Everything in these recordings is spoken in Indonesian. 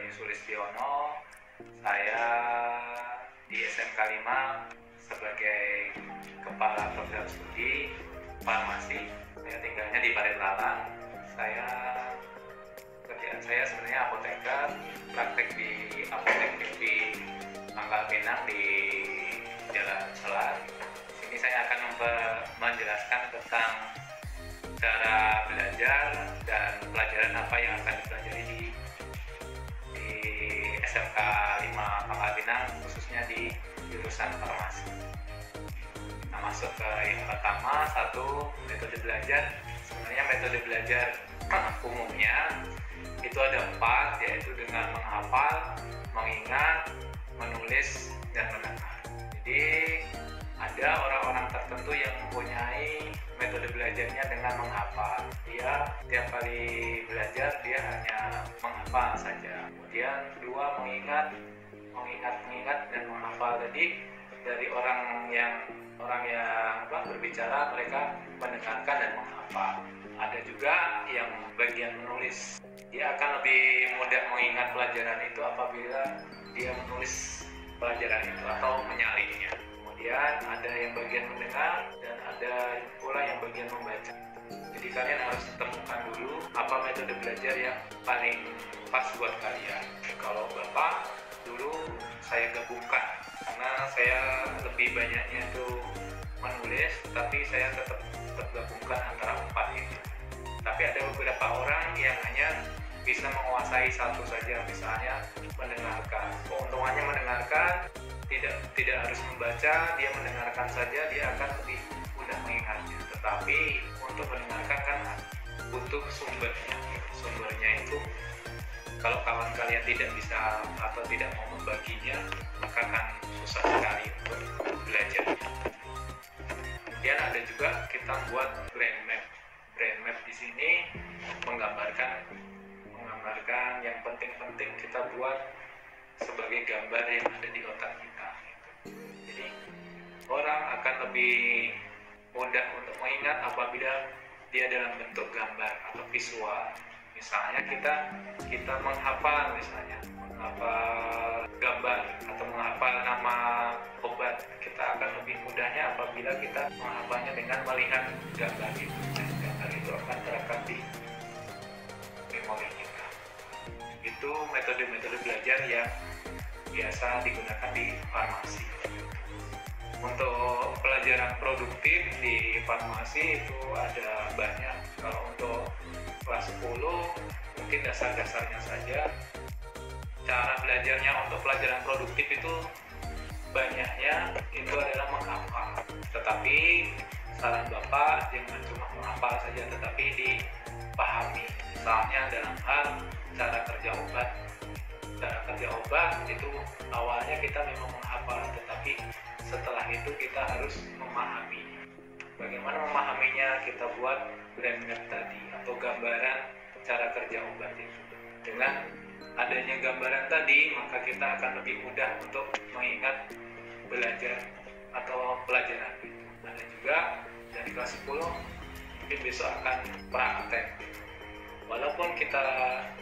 Doni Sulistiono. Saya di SMK 5 sebagai Kepala Program Studi Farmasi. Saya tinggalnya di Parilalang. Kerjaan saya sebenarnya apoteker, praktek di apotek di Pangkal Pinang di Jalan Selat. Sini saya akan menjelaskan tentang cara belajar dan pelajaran apa yang akan dipelajari di SMK 5 Pangkal Pinang, khususnya di jurusan farmasi. Nah, masuk ke yang pertama, satu, metode belajar. Sebenarnya metode belajar umumnya itu ada 4, yaitu dengan menghafal, mengingat, menulis, dan mendengar. Jadi ada orang-orang tertentu yang mempunyai metode belajarnya dengan menghafal. Dia tiap kali belajar dia hanya menghafal saja. Kemudian kedua, mengingat dan menghafal. Jadi dari orang yang berbicara, mereka mendengarkan dan menghafal. Ada juga yang bagian menulis. Dia akan lebih mudah mengingat pelajaran itu apabila dia menulis pelajaran itu atau menyalinnya. Kemudian ada yang bagian mendengar dan ada pula yang bagian membaca. Jadi kalian harus temukan dulu apa metode belajar yang paling pas buat kalian. Kalau Bapak, dulu saya gabungkan karena saya lebih banyaknya itu menulis, tapi saya tetap gabungkan antara 4 ini. Tapi ada beberapa orang yang hanya bisa menguasai satu saja, misalnya mendengarkan. Keuntungannya mendengarkan, tidak harus membaca, dia mendengarkan saja, dia akan lebih mudah mengingatnya. Tetapi untuk mendengarkan kan butuh sumbernya. Sumbernya itu kalau kawan kalian tidak bisa atau tidak mau membaginya, maka akan susah sekali untuk belajar. Kemudian ada juga kita buat brain map. Brain map di sini menggambarkan yang penting-penting kita buat sebagai gambar yang ada di otak kita. Jadi orang akan lebih mudah untuk mengingat apabila dia dalam bentuk gambar atau visual. Misalnya kita menghafal, menghafal gambar atau menghafal nama obat, kita akan lebih mudahnya apabila kita menghafalnya dengan melihat gambar itu. Gambar itu akan terekam di memori kita. Itu metode-metode belajar yang biasa digunakan di farmasi. Untuk pelajaran produktif di farmasi itu ada banyak. Kalau untuk kelas 10 mungkin dasar-dasarnya saja. Cara belajarnya untuk pelajaran produktif itu banyaknya itu adalah menghafal. Tetapi saran Bapak jangan cuma menghafal saja, tetapi dipahami. Misalnya dalam hal cara kerja obat. Cara kerja obat itu awalnya kita memang menghafal, tetapi setelah itu kita harus memahami. Bagaimana memahaminya? Kita buat brain map tadi atau gambaran cara kerja obat itu. Dengan adanya gambaran tadi, maka kita akan lebih mudah untuk mengingat belajar atau pelajaran itu. Ada juga dari kelas 10 mungkin besok akan praktek. Walaupun kita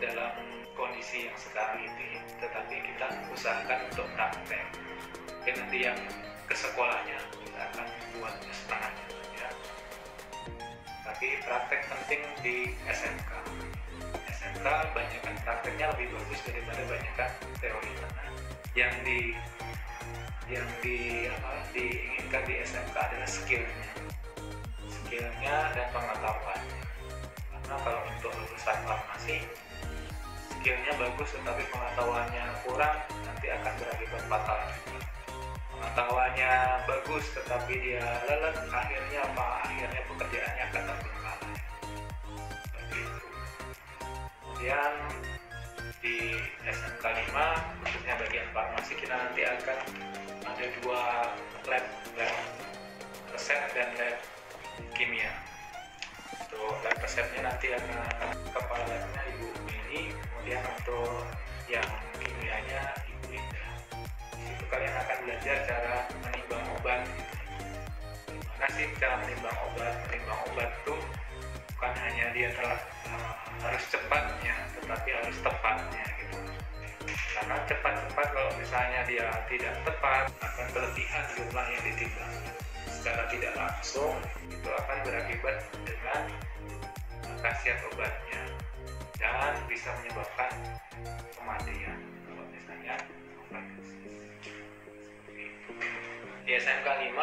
dalam kondisi yang sekarang ini, tetapi kita usahakan untuk praktek. Mungkin nanti yang ke sekolahnya kita akan buatnya setengahnya saja. Tapi praktek penting di SMK. SMK banyakkan prakteknya lebih bagus daripada banyakkan teorinya. Yang diinginkan di SMK adalah skillnya dan pengetahuannya. Karena kalau untuk lulusan farmasi skillnya bagus tetapi pengetahuannya kurang, nanti akan berakibat fatal. Pengetahuannya bagus tetapi dia lelet, akhirnya pekerjaannya akan terbengkalai. Seperti itu. Kemudian di SMK 5 khususnya bagian farmasi kita nanti akan ada 2 lab resep dan lab kimia. Untuk lab resepnya nanti akan kepala labnya Ibu Mini, kemudian untuk yang kimianya Ibu Linda. Di situ kalian akan belajar cara menimbang obat. Gimana sih cara menimbang obat? Menimbang obat itu bukan hanya dia harus cepatnya, tetapi harus tepatnya gitu. karena cepat-cepat kalau misalnya dia tidak tepat akan berlebihan jumlah yang ditimbang. Secara tidak langsung itu akan berakibat dengan khasiat obatnya dan bisa menyebabkan kematian kalau misalnya overdosis. Di SMK 5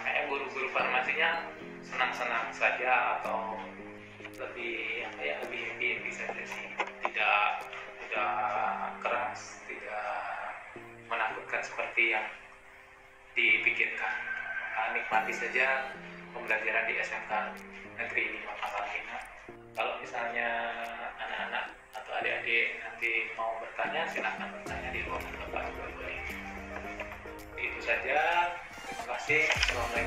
kayak guru-guru farmasinya senang-senang saja atau lebih happy saja sih, tidak keras, tidak menakutkan seperti yang dipikirkan. Nikmati saja pembelajaran di SMK Negeri 5 Pangkal Pinang. Kalau misalnya anak-anak atau adik-adik nanti mau bertanya, silakan bertanya di ruang terbuka. Itu saja. Terima kasih. Assalamualaikum.